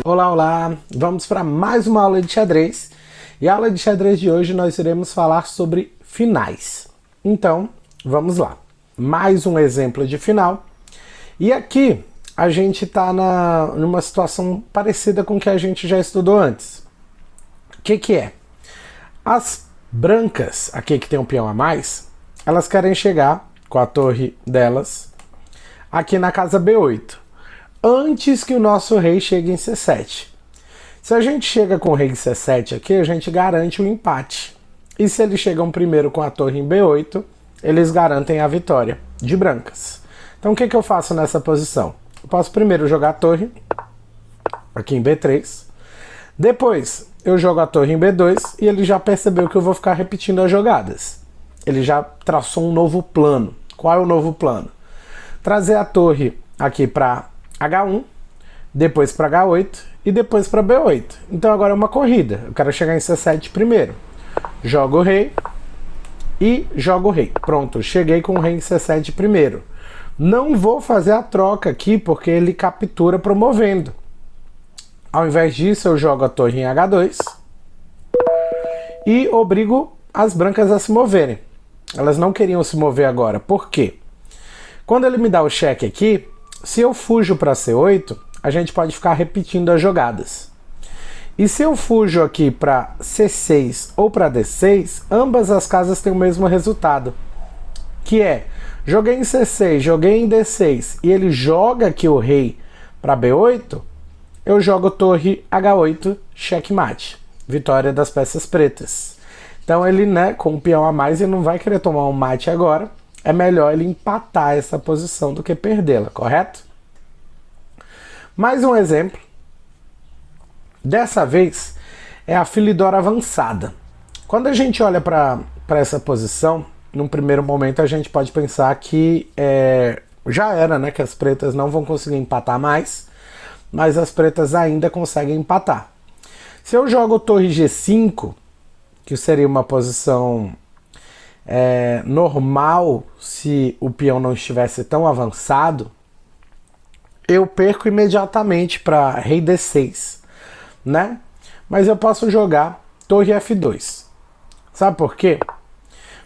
Olá, olá! Vamos para mais uma aula de xadrez. E a aula de xadrez de hoje nós iremos falar sobre finais. Então, vamos lá. Mais um exemplo de final. E aqui a gente está numa situação parecida com o que a gente já estudou antes. O que é? As brancas, aqui que tem um peão a mais, elas querem chegar com a torre delas aqui na casa B8, antes que o nosso rei chegue em C7. Se a gente chega com o rei em C7 aqui, a gente garante o empate. E se eles chegam primeiro com a torre em B8, eles garantem a vitória de brancas. Então o que eu faço nessa posição? Eu posso primeiro jogar a torre aqui em B3, depois eu jogo a torre em B2 e ele já percebeu que eu vou ficar repetindo as jogadas. Ele já traçou um novo plano. Qual é o novo plano? Trazer a torre aqui para H1, depois para H8 e depois para B8. Então agora é uma corrida. Eu quero chegar em C7 primeiro. Jogo o rei e jogo o rei. Pronto, cheguei com o rei em C7 primeiro. Não vou fazer a troca aqui porque ele captura promovendo. Ao invés disso, eu jogo a torre em H2 e obrigo as brancas a se moverem. Elas não queriam se mover agora. Por quê? Quando ele me dá o cheque aqui, se eu fujo para C8, a gente pode ficar repetindo as jogadas. E se eu fujo aqui para C6 ou para D6, ambas as casas têm o mesmo resultado. Que é, joguei em C6, joguei em D6 e ele joga aqui o rei para B8, eu jogo torre H8, checkmate. Vitória das peças pretas. Então ele, com um peão a mais, ele não vai querer tomar um mate agora. É melhor ele empatar essa posição do que perdê-la, correto? Mais um exemplo. Dessa vez é a Philidor avançada. Quando a gente olha para essa posição, num primeiro momento a gente pode pensar que já era, que as pretas não vão conseguir empatar mais, mas as pretas ainda conseguem empatar. Se eu jogo torre G5, que seria uma posição normal se o peão não estivesse tão avançado, eu perco imediatamente para rei D6, Mas eu posso jogar torre F2. Sabe por quê?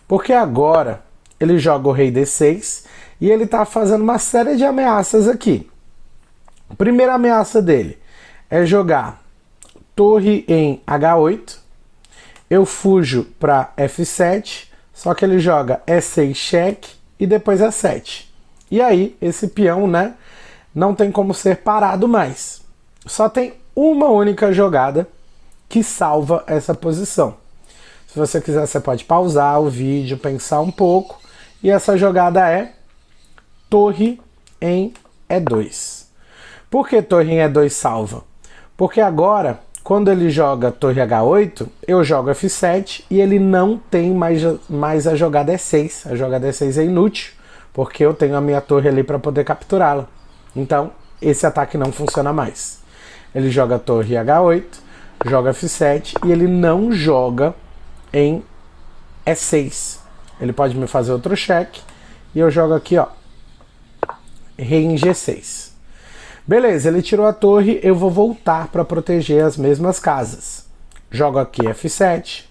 Porque agora ele joga o rei D6 e ele está fazendo uma série de ameaças aqui. A primeira ameaça dele é jogar torre em H8, eu fujo para F7, só que ele joga E6 cheque e depois E7. E aí esse peão, não tem como ser parado mais. Só tem uma única jogada que salva essa posição. Se você quiser, você pode pausar o vídeo, pensar um pouco, e essa jogada é torre em E2. Por que torre em E2 salva? Porque agora, quando ele joga torre H8, eu jogo F7 e ele não tem mais a jogada E6. A jogada E6 é inútil, porque eu tenho a minha torre ali para poder capturá-la. Então, esse ataque não funciona mais. Ele joga torre H8, joga F7 e ele não joga em E6. Ele pode me fazer outro cheque e eu jogo aqui, rei em G6. Beleza, ele tirou a torre, eu vou voltar para proteger as mesmas casas. Jogo aqui F7,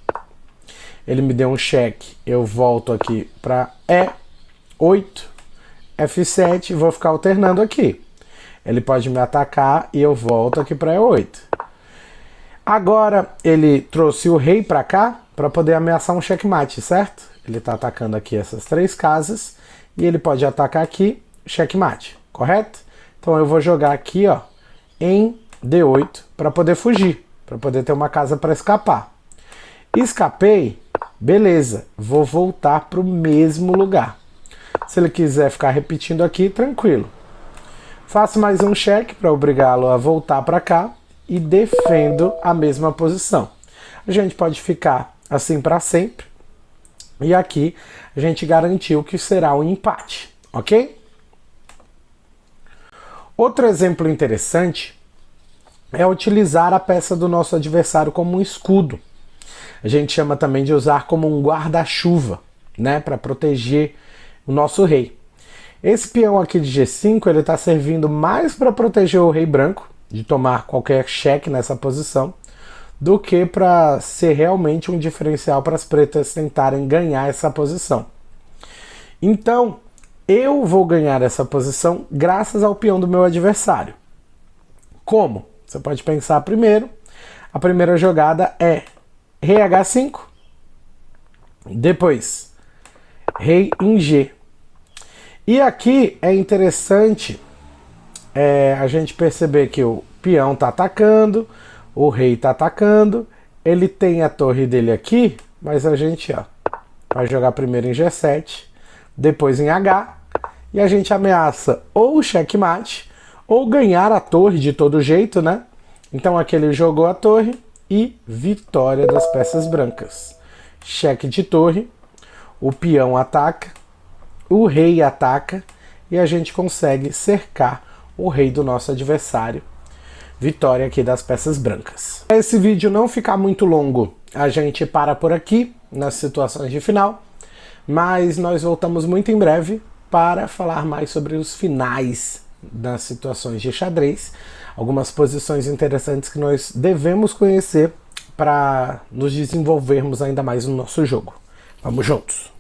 ele me deu um cheque, eu volto aqui para E8, F7, vou ficar alternando aqui. Ele pode me atacar e eu volto aqui para E8. Agora ele trouxe o rei para cá para poder ameaçar um checkmate, certo? Ele está atacando aqui essas três casas e ele pode atacar aqui, checkmate, correto? Então eu vou jogar aqui, em D8 para poder fugir, para poder ter uma casa para escapar. Escapei, beleza, vou voltar para o mesmo lugar. Se ele quiser ficar repetindo aqui, tranquilo. Faço mais um cheque para obrigá-lo a voltar para cá e defendo a mesma posição. A gente pode ficar assim para sempre. E aqui a gente garantiu que será um empate, ok? Outro exemplo interessante é utilizar a peça do nosso adversário como um escudo. A gente chama também de usar como um guarda-chuva, para proteger o nosso rei. Esse peão aqui de G5, ele está servindo mais para proteger o rei branco de tomar qualquer cheque nessa posição, do que para ser realmente um diferencial para as pretas tentarem ganhar essa posição. Então, eu vou ganhar essa posição graças ao peão do meu adversário. Como? Você pode pensar primeiro. A primeira jogada é rei H5, depois rei em G. E aqui é interessante a gente perceber que o peão está atacando, o rei está atacando, ele tem a torre dele aqui, mas a gente vai jogar primeiro em G7, depois em H, e a gente ameaça ou checkmate, ou ganhar a torre de todo jeito, né? Então aqui ele jogou a torre e vitória das peças brancas. Cheque de torre, o peão ataca, o rei ataca, e a gente consegue cercar o rei do nosso adversário. Vitória aqui das peças brancas. Para esse vídeo não ficar muito longo, a gente para por aqui nas situações de final, mas nós voltamos muito em breve para falar mais sobre os finais das situações de xadrez, algumas posições interessantes que nós devemos conhecer para nos desenvolvermos ainda mais no nosso jogo. Vamos juntos!